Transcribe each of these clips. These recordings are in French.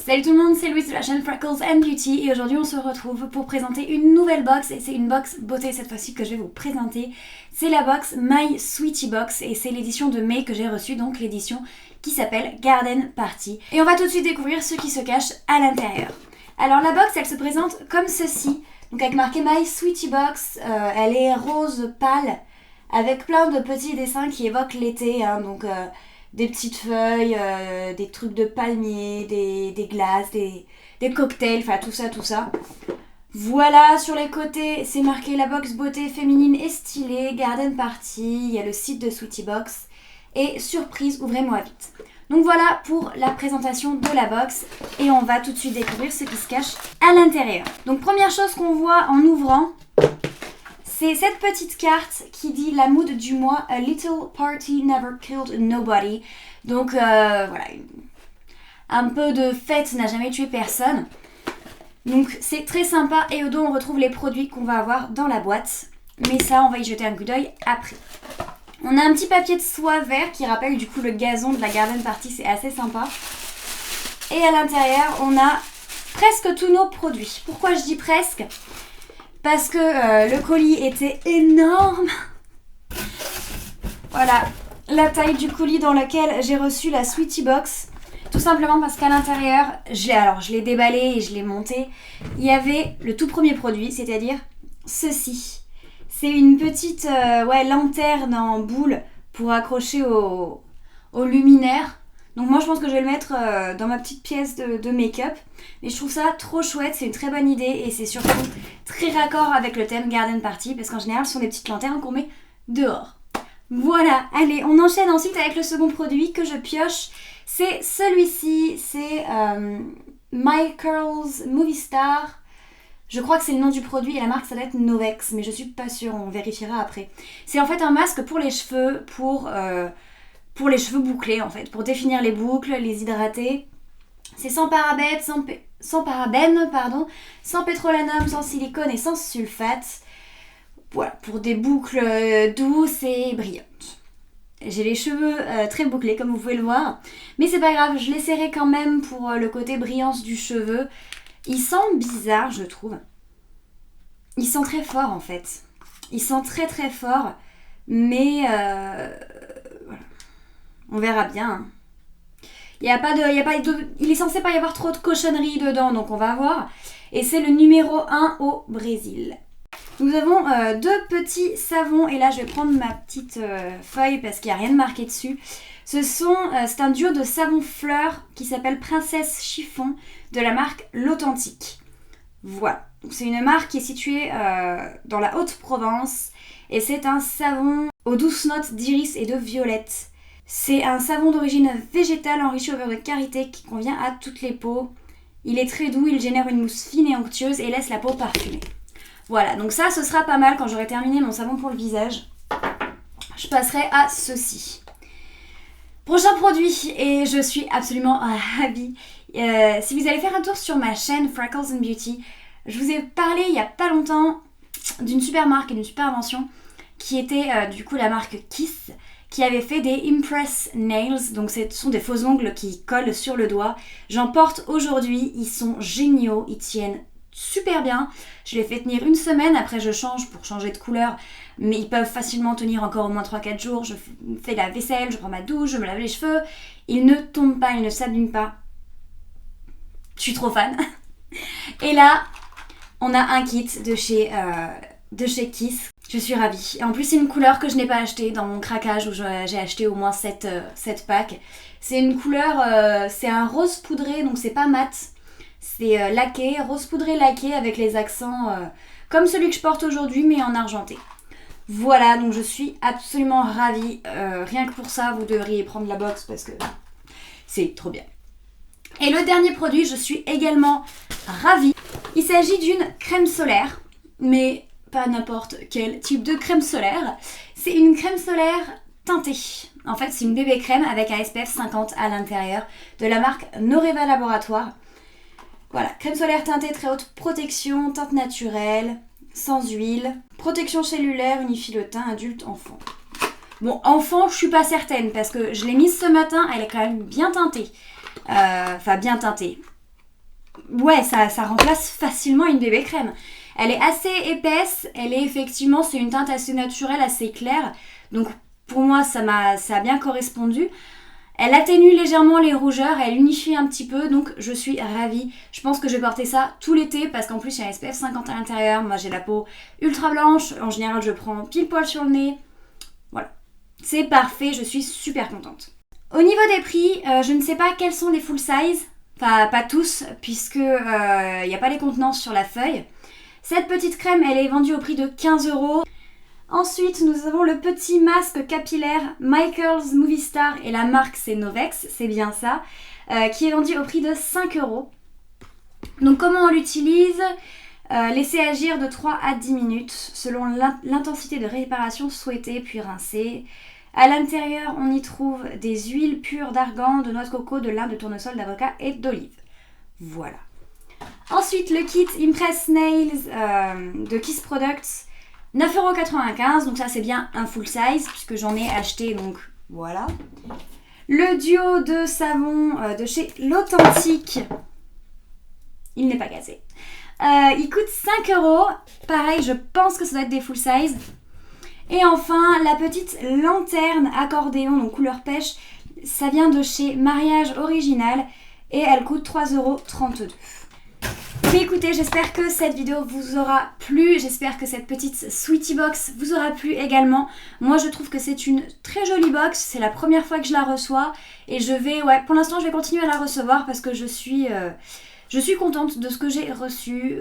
Salut tout le monde, c'est Louise de la chaîne Freckles and Beauty et aujourd'hui on se retrouve pour présenter une nouvelle box et c'est une box beauté cette fois-ci que je vais vous présenter. C'est la box My Sweetie Box et c'est l'édition de mai que j'ai reçue, donc l'édition qui s'appelle Garden Party. Et on va tout de suite découvrir ce qui se cache à l'intérieur. Alors la box elle se présente comme ceci, donc avec marqué My Sweetie Box, elle est rose pâle avec plein de petits dessins qui évoquent l'été, donc... des petites feuilles, des trucs de palmier, des glaces, des cocktails, enfin tout ça. Voilà, sur les côtés, c'est marqué la box beauté féminine et stylée, Garden Party, il y a le site de Sweetie Box et surprise, ouvrez-moi vite. Donc voilà pour la présentation de la box et on va tout de suite découvrir ce qui se cache à l'intérieur. Donc première chose qu'on voit en ouvrant, c'est cette petite carte qui dit la mood du mois, A little party never killed nobody. Donc voilà, un peu de fête n'a jamais tué personne. Donc c'est très sympa et au dos on retrouve les produits qu'on va avoir dans la boîte. Mais ça on va y jeter un coup d'œil après. On a un petit papier de soie vert qui rappelle du coup le gazon de la Garden Party, c'est assez sympa. Et à l'intérieur on a presque tous nos produits. Pourquoi je dis presque ? Parce que le colis était énorme. Voilà, la taille du colis dans lequel j'ai reçu la Sweetie Box. Tout simplement parce qu'à l'intérieur, je l'ai déballé et je l'ai monté. Il y avait le tout premier produit, c'est-à-dire ceci. C'est une petite lanterne en boule pour accrocher au luminaire. Donc moi je pense que je vais le mettre dans ma petite pièce de make-up. Mais je trouve ça trop chouette, c'est une très bonne idée et c'est surtout très raccord avec le thème Garden Party parce qu'en général ce sont des petites lanternes qu'on met dehors. Voilà, allez, on enchaîne ensuite avec le second produit que je pioche. C'est celui-ci, c'est My Curls Movie Star. Je crois que c'est le nom du produit et la marque ça doit être Novex, mais je suis pas sûre, on vérifiera après. C'est en fait un masque pour les cheveux, pour les cheveux bouclés en fait, pour définir les boucles, les hydrater. C'est sans parabènes, sans pétrolanum, sans silicone et sans sulfate. Voilà, pour des boucles douces et brillantes. J'ai les cheveux très bouclés comme vous pouvez le voir, mais c'est pas grave, je les serrai quand même pour le côté brillance du cheveu. Ils sentent bizarre, je trouve. Ils sentent très fort en fait. Ils sentent très très fort, mais voilà. On verra bien. Il est censé pas y avoir trop de cochonneries dedans, donc on va voir. Et c'est le numéro 1 au Brésil. Nous avons deux petits savons, et là je vais prendre ma petite feuille parce qu'il n'y a rien de marqué dessus. C'est un duo de savons fleurs qui s'appelle Princesse Chiffon de la marque L'Authentique. Voilà, donc c'est une marque qui est située dans la Haute-Provence et c'est un savon aux douces notes d'iris et de violette. C'est un savon d'origine végétale enrichi au beurre de karité qui convient à toutes les peaux. Il est très doux, il génère une mousse fine et onctueuse et laisse la peau parfumée. Voilà, donc ça ce sera pas mal quand j'aurai terminé mon savon pour le visage. Je passerai à ceci. Prochain produit, et je suis absolument ravie. Si vous allez faire un tour sur ma chaîne Freckles and Beauty, je vous ai parlé il y a pas longtemps d'une super marque et d'une super invention qui était du coup la marque Kiss, qui avait fait des Impress Nails, donc ce sont des faux ongles qui collent sur le doigt. J'en porte aujourd'hui, ils sont géniaux, ils tiennent super bien. Je les fais tenir une semaine, après je change pour changer de couleur, mais ils peuvent facilement tenir encore au moins 3-4 jours. Je fais la vaisselle, je prends ma douche, je me lave les cheveux, ils ne tombent pas, ils ne s'abîment pas. Je suis trop fan. Et là, on a un kit de chez Kiss. Je suis ravie. Et en plus, c'est une couleur que je n'ai pas achetée dans mon craquage où j'ai acheté au moins 7 packs. C'est une couleur, c'est un rose poudré, donc c'est pas mat. C'est laqué, rose poudré laqué avec les accents comme celui que je porte aujourd'hui, mais en argenté. Voilà, donc je suis absolument ravie. Rien que pour ça, vous devriez prendre la box parce que c'est trop bien. Et le dernier produit, je suis également ravie. Il s'agit d'une crème solaire, mais pas n'importe quel type de crème solaire. C'est une crème solaire teintée. En fait, c'est une bébé crème avec un SPF 50 à l'intérieur de la marque Noreva Laboratoire. Voilà, crème solaire teintée, très haute protection, teinte naturelle, sans huile, protection cellulaire, unifie le teint, adulte, enfant. Bon, enfant, je suis pas certaine parce que je l'ai mise ce matin, elle est quand même bien teintée. Enfin, bien teintée. ouais, ça remplace facilement une bébé crème. Elle est assez épaisse, elle est effectivement, c'est une teinte assez naturelle, assez claire. Donc pour moi, ça a bien correspondu. Elle atténue légèrement les rougeurs, elle unifie un petit peu, donc je suis ravie. Je pense que je vais porter ça tout l'été parce qu'en plus il y a un SPF 50 à l'intérieur. Moi j'ai la peau ultra blanche, en général je prends pile poil sur le nez. Voilà, c'est parfait, je suis super contente. Au niveau des prix, je ne sais pas quels sont les full size, enfin pas tous, puisque il n'y a pas les contenances sur la feuille. Cette petite crème, elle est vendue au prix de 15€. Ensuite, nous avons le petit masque capillaire Michael's Movie Star et la marque c'est Novex, c'est bien ça, qui est vendu au prix de 5€. Donc comment on l'utilise ? Laisser agir de 3 à 10 minutes selon l'intensité de réparation souhaitée puis rincer. À l'intérieur, on y trouve des huiles pures d'argan, de noix de coco, de lin, de tournesol, d'avocat et d'olive. Voilà. Ensuite, le kit Impress Nails de Kiss Products. 9,95€, donc ça c'est bien un full size puisque j'en ai acheté, donc voilà. Le duo de savon de chez l'Authentique, il n'est pas cassé. Il coûte 5€, pareil je pense que ça doit être des full size. Et enfin la petite lanterne accordéon, donc couleur pêche, ça vient de chez Mariage Original et elle coûte 3,32€. Mais écoutez, j'espère que cette vidéo vous aura plu, j'espère que cette petite Sweetie Box vous aura plu également. Moi je trouve que c'est une très jolie box, c'est la première fois que je la reçois et pour l'instant je vais continuer à la recevoir parce que je suis contente de ce que j'ai reçu.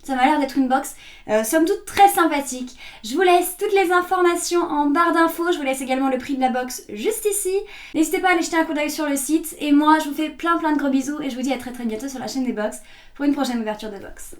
Ça m'a l'air d'être une box somme toute très sympathique. Je vous laisse toutes les informations en barre d'infos. Je vous laisse également le prix de la box juste ici. N'hésitez pas à aller jeter un coup d'œil sur le site. Et moi, je vous fais plein de gros bisous. Et je vous dis à très bientôt sur la chaîne des box pour une prochaine ouverture de box.